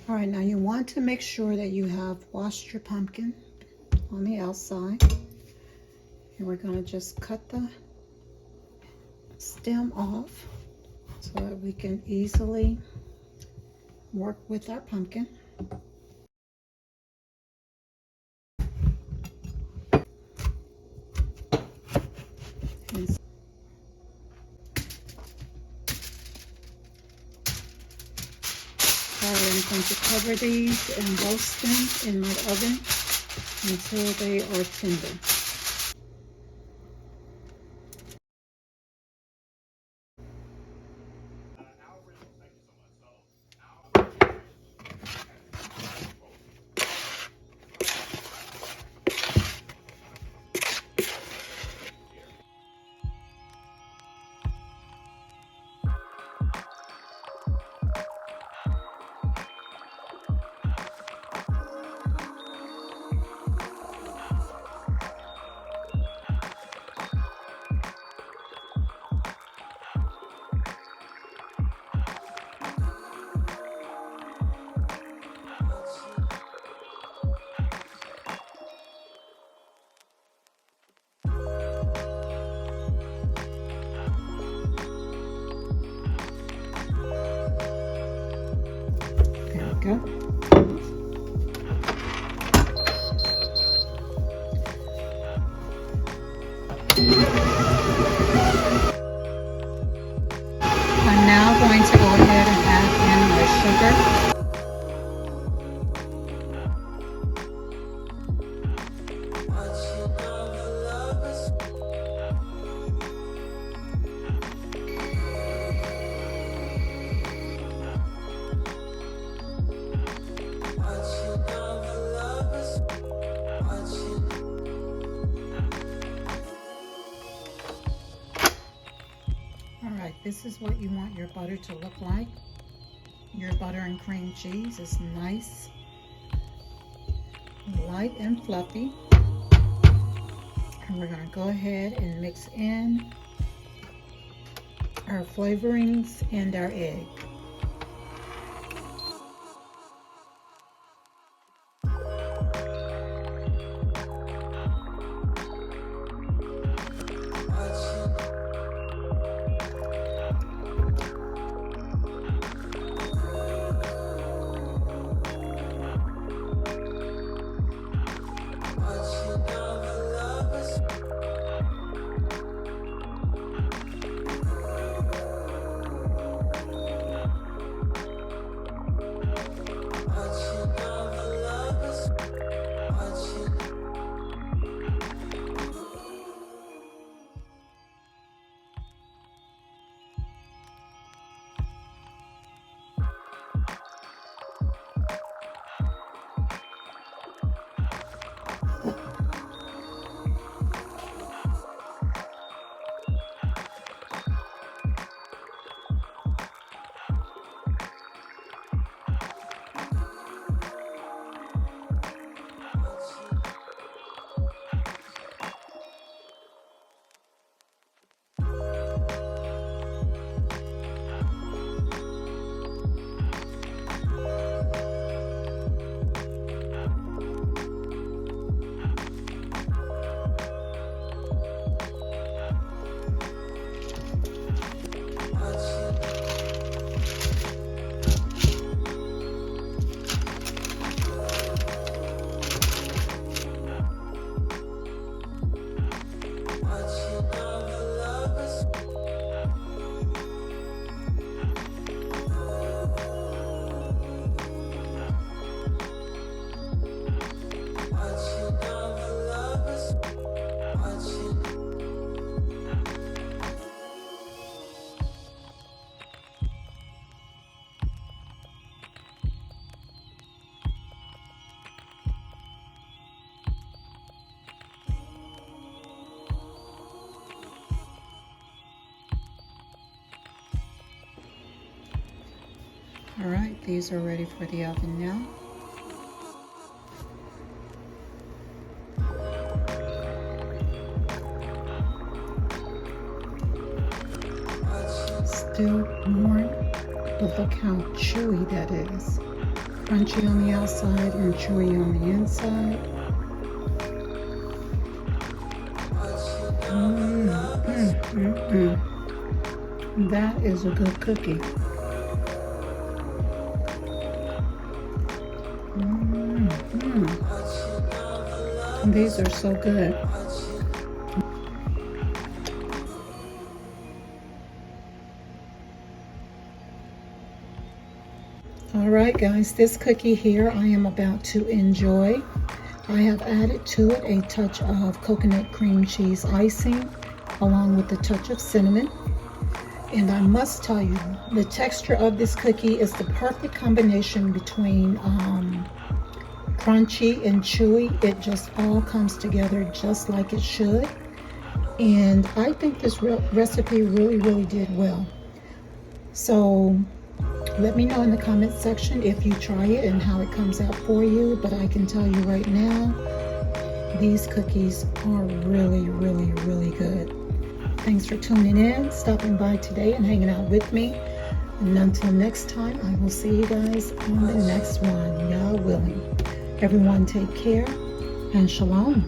All right, now you want to make sure that you have washed your pumpkin on the outside. And we're going to just cut the stem off so that we can easily work with our pumpkin. And I'm going to cover these and roast them in my oven until they are tender. There we go. I'm now going to go ahead and add in my sugar. Alright, this is what you want your butter to look like. Your butter and cream cheese is nice, light and fluffy. And we're going to go ahead and mix in our flavorings and our egg. All right, these are ready for the oven now. Still warm, but look how chewy that is. crunchy on the outside and chewy on the inside. That is a good cookie. These are so good. Alright guys, this cookie here I am about to enjoy. I have added to it a touch of coconut cream cheese icing along with a touch of cinnamon. And I must tell you, the texture of this cookie is the perfect combination between crunchy and chewy. It just all comes together just like it should. And I think this recipe really did well. So let me know in the comment section if you try it and how it comes out for you. But I can tell you right now, these cookies are really good. Thanks for tuning in, stopping by today and hanging out with me. And until next time, I will see you guys on the next one, y'all willing. Everyone take care and shalom.